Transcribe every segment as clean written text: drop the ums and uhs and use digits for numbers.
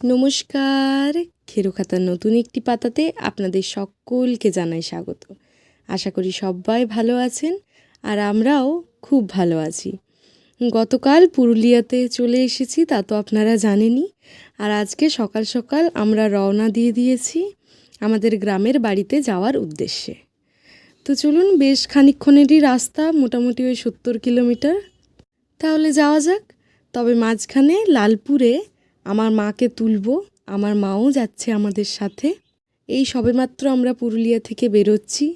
নমস্কার, খেরোখাতার নতুন একটি পাতাতে আপনাদের সকলকে জানাই স্বাগত। আশা করি সবাই ভালো আছেন আর আমরাও খুব ভালো আছি। গতকাল পুরুলিয়াতে চলে এসেছি, তা তো আপনারা জানেনই। আর আজকে সকাল সকাল আমরা রওনা দিয়ে দিয়েছি আমাদের গ্রামের বাড়িতে যাওয়ার উদ্দেশ্যে। তো চলুন, বেশ খানিকক্ষণেরই রাস্তা, মোটামুটি ওই 70 কিলোমিটার। তাহলে যাওয়া যাক। তবে মাঝখানে লালপুরে আমার মাকে তুলবো, আমার মাও যাচ্ছে আমাদের সাথে। এই সবেমাত্র আমরা পুরুলিয়া থেকে বেরোচ্ছি।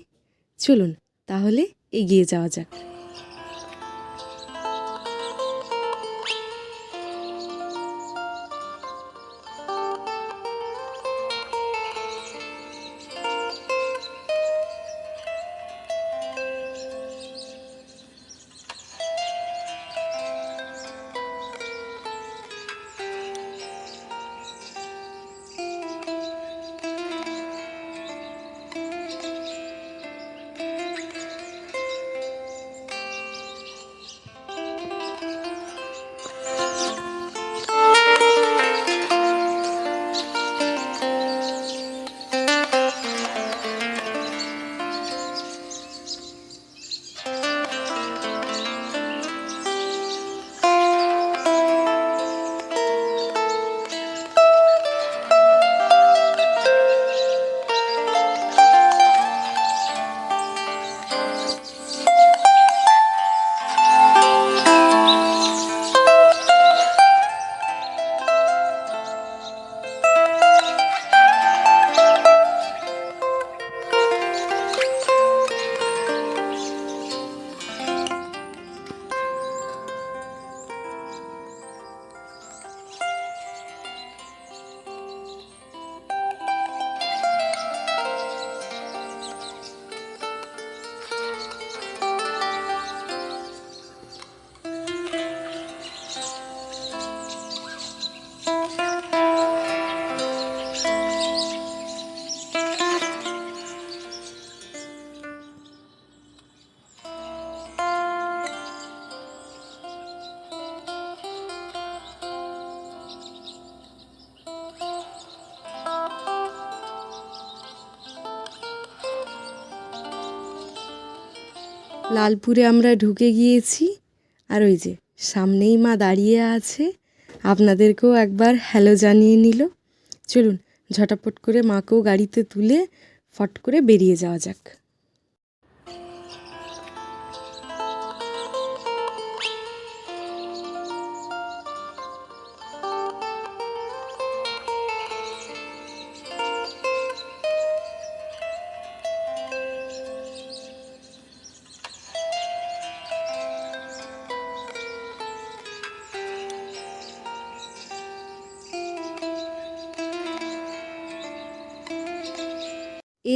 চলুন তাহলে এগিয়ে যাওয়া যাক। লালপুরে আমরা ঢুকে গিয়েছি, আর ওই যে সামনেই মা দাঁড়িয়ে আছে, আপনাদেরকেও একবার হ্যালো জানিয়ে নিল। চলুন ঝটাপট করে মাকেও গাড়িতে তুলে ফট করে বেরিয়ে যাওয়া যাক।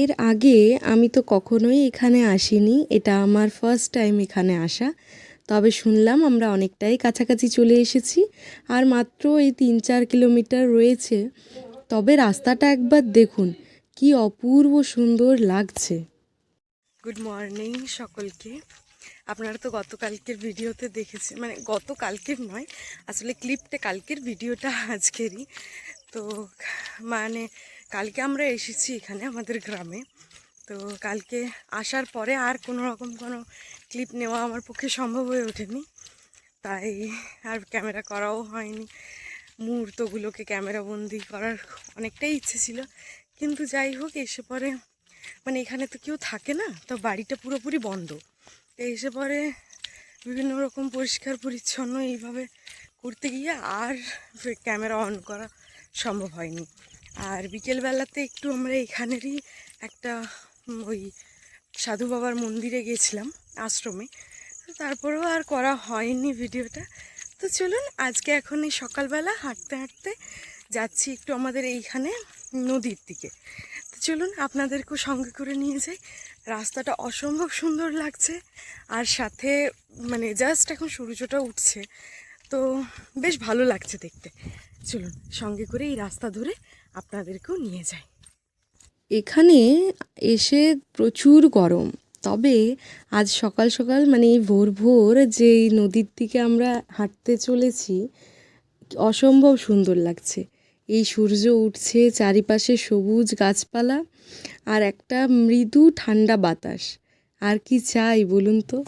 এর আগে আমি তো কখনোই এখানে আসিনি, এটা আমার ফার্স্ট টাইম এখানে আসা। তবে শুনলাম আমরা অনেকটাই কাছাকাছি চলে এসেছি, আর মাত্র এই 3-4 কিলোমিটার রয়েছে। তবে রাস্তাটা একবার দেখুন, কি অপূর্ব সুন্দর লাগছে। গুড মর্নিং সকলকে। আপনারা তো গতকালকের ভিডিওতে দেখেছেন, মানে গতকালকের নয়, আসলে ক্লিপটা কালকের, ভিডিওটা আজকেরই। তো মানে কালকে আমরা এসেছি এখানে আমাদের গ্রামে। তো কালকে আসার পরে আর কোনো রকম কোনো ক্লিপ নেওয়া আমার পক্ষে সম্ভব হয়ে ওঠেনি, তাই আর ক্যামেরা করাও হয়নি। মুহূর্তগুলোকে ক্যামেরাবন্দি করার অনেকটাই ইচ্ছে ছিল, কিন্তু যাই হোক এসে পরে মানে এখানে তো কেউ থাকে না, তো বাড়িটা পুরোপুরি বন্ধ। তো এসে পরে বিভিন্ন রকম পরিষ্কার পরিচ্ছন্ন এইভাবে করতে গিয়ে আর ক্যামেরা অন করা সম্ভব হয়নি। আর বিকেলবেলাতে একটু আমরা এখানেরই একটা ওই সাধু বাবার মন্দিরে গেছিলাম, আশ্রমে। তারপরেও আর করা হয়নি ভিডিওটা। তো চলুন আজকে এখন এই সকালবেলা হাঁটতে হাঁটতে যাচ্ছি একটু আমাদের এইখানে নদীর দিকে। তো চলুন আপনাদেরকেও সঙ্গে করে নিয়ে যাই। রাস্তাটা অসম্ভব সুন্দর লাগছে, আর সাথে মানে জাস্ট এখন সূর্যটা উঠছে, তো বেশ ভালো লাগছে দেখতে। চলুন সঙ্গে করে এই রাস্তা ধরে আপনাদেরকেও নিয়ে যাই। এখানে এসে প্রচুর গরম, তবে আজ সকাল সকাল মানে এই ভোর ভোর যে এই নদীর দিকে আমরা হাঁটতে চলেছি, অসম্ভব সুন্দর লাগছে। এই সূর্য উঠছে, চারিপাশে সবুজ গাছপালা আর একটা মৃদু ঠান্ডা বাতাস। আর কি চাই বলুন তো?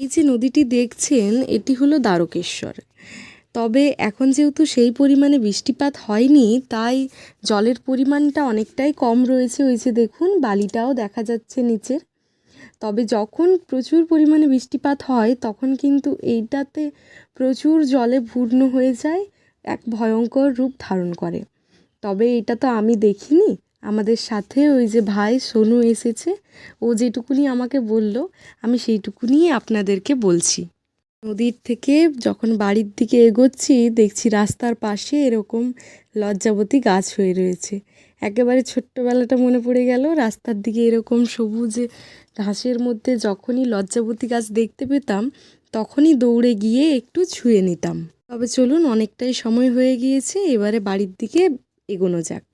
এই যে নদীটি দেখছেন, এটি হলো দ্বারকেশ্বর। তবে এখন যেহেতু সেই পরিমাণে বৃষ্টিপাত হয়নি, তাই জলের পরিমাণটা অনেকটাই কম রয়েছে। ওই যে দেখুন, বালিটাও দেখা যাচ্ছে নিচের। তবে যখন প্রচুর পরিমাণে বৃষ্টিপাত হয়, তখন কিন্তু এইটাতে প্রচুর জলে পূর্ণ হয়ে যায়, এক ভয়ঙ্কর রূপ ধারণ করে। তবে এটা তো আমি দেখিনি, আমাদের সাথে ওই যে ভাই সোনু এসেছে, ও যেটুকুনি আমাকে বলল, আমি সেইটুকুনি আপনাদেরকে বলছি। নদীর থেকে যখন বাড়ির দিকে এগোচ্ছি, দেখছি রাস্তার পাশে এরকম লজ্জাবতী গাছ হয়ে রয়েছে। একেবারে ছোট্টবেলাটা মনে পড়ে গেল। রাস্তার দিকে এরকম সবুজে ঘাসের মধ্যে যখনই লজ্জাবতী গাছ দেখতে পেতাম, তখনই দৌড়ে গিয়ে একটু ছুঁয়ে নিতাম। তবে চলুন, অনেকটাই সময় হয়ে গিয়েছে, এবারে বাড়ির দিকে এগোনো যাক।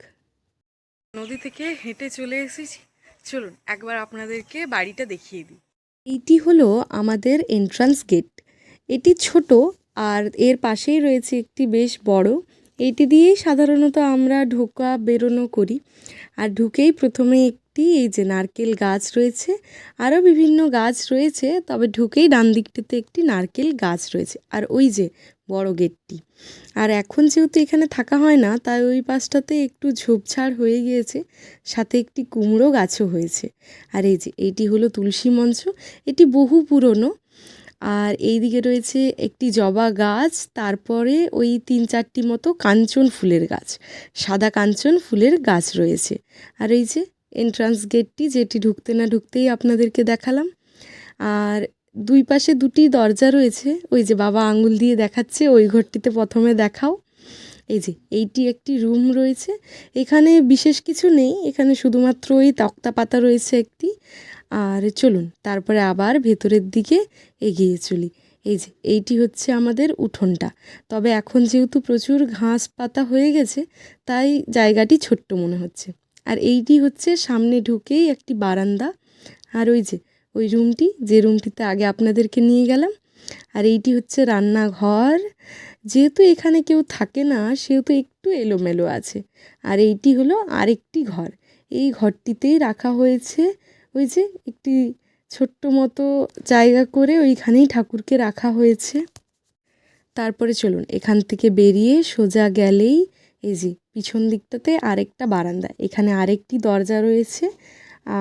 নদী থেকে হেঁটে চলে এসেছি, চলুন একবার আপনাদেরকে বাড়িটা দেখিয়ে দিই। এইটি হলো আমাদের এন্ট্রান্স গেট। এটি ছোট, আর এর পাশেই রয়েছে একটি বেশ বড়। এইটি দিয়েই সাধারণত আমরা ঢোকা বেরোনো করি। আর ঢুকেই প্রথমে একটি এই যে নারকেল গাছ রয়েছে, আরও বিভিন্ন গাছ রয়েছে, তবে ঢুকেই ডান দিকটিতে একটি নারকেল গাছ রয়েছে, আর ওই যে বড় গেটটি। আর এখন যেহেতু এখানে থাকা হয় না, তাই ওই পাশটাতে একটু ঝোপঝাড় হয়ে গিয়েছে, সাথে একটি কুমড়ো গাছও হয়েছে। আর এই যে এইটি হলো তুলসী মঞ্চ, এটি বহু পুরনো। আর এই দিকে রয়েছে একটি জবা গাছ, তারপরে ওই 3-4টি মতো কাঞ্চন ফুলের গাছ, সাদা কাঞ্চন ফুলের গাছ রয়েছে। আর এই যে এন্ট্রান্স গেটটি, যেটি ঢুকতে না ঢুকতেই আপনাদেরকে দেখালাম। আর দুই পাশে দুটি দরজা রয়েছে, ওই যে বাবা আঙুল দিয়ে দেখাচ্ছে, ওই ঘরটিতে প্রথমে দেখাও। এই যে এইটি একটি রুম রয়েছে, এখানে বিশেষ কিছু নেই, এখানে শুধুমাত্র ওই তক্তা পাতা রয়েছে একটি। আর চলুন তারপরে আবার ভেতরের দিকে এগিয়ে চলি। এই যে এইটি হচ্ছে আমাদের উঠোনটা। তবে এখন যেহেতু প্রচুর ঘাস পাতা হয়ে গেছে, তাই জায়গাটি ছোট্ট মনে হচ্ছে। আর এইটি হচ্ছে সামনে ঢুকেই একটি বারান্দা। আর ওই যে ওই রুমটি, যে রুমটিতে আগে আপনাদেরকে নিয়ে গেলাম। আর এইটি হচ্ছে রান্নাঘর। যেহেতু এখানে কেউ থাকে না, সেহেতু একটু এলোমেলো আছে। আর এইটি হলো আরেকটি ঘর, এই ঘরটিতেই রাখা হয়েছে ওই যে একটি ছোট্ট মতো জায়গা করে, ওইখানেই ঠাকুরকে রাখা হয়েছে। তারপরে চলুন এখান থেকে বেরিয়ে সোজা গেলেই এই যে পিছন দিকটাতে আরেকটা বারান্দা, এখানে আরেকটি দরজা রয়েছে।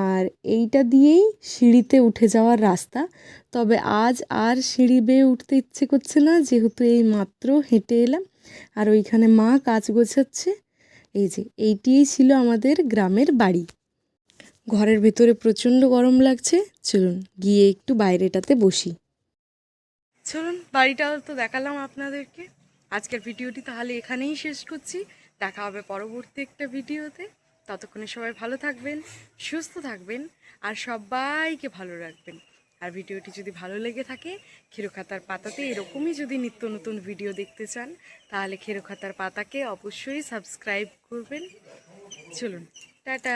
আর এইটা দিয়েই সিঁড়িতে উঠে যাওয়ার রাস্তা। তবে আজ আর সিঁড়ি বেয়ে উঠতে ইচ্ছে করছে না, যেহেতু এই মাত্র হেঁটে এলাম। আর ওইখানে মা কাজ গোছাচ্ছে। এই যে এইটিই ছিল আমাদের গ্রামের বাড়ি। ঘরের ভেতরে প্রচণ্ড গরম লাগছে, চলুন গিয়ে একটু বাইরেটাতে বসি। চলুন, বাড়িটাও তো দেখালাম আপনাদেরকে। আজকের ভিডিওটি তাহলে এখানেই শেষ করছি, দেখা হবে পরবর্তী একটা ভিডিওতে। ততক্ষণে সবাই ভালো থাকবেন, সুস্থ থাকবেন, আর সবাইকে ভালো রাখবেন। আর ভিডিওটি যদি ভালো লেগে থাকে, খেরোখাতার পাতাতে এরকমই যদি নিত্য নতুন ভিডিও দেখতে চান, তাহলে খেরোখাতার পাতাকে অবশ্যই সাবস্ক্রাইব করবেন। চলুন, টাটা।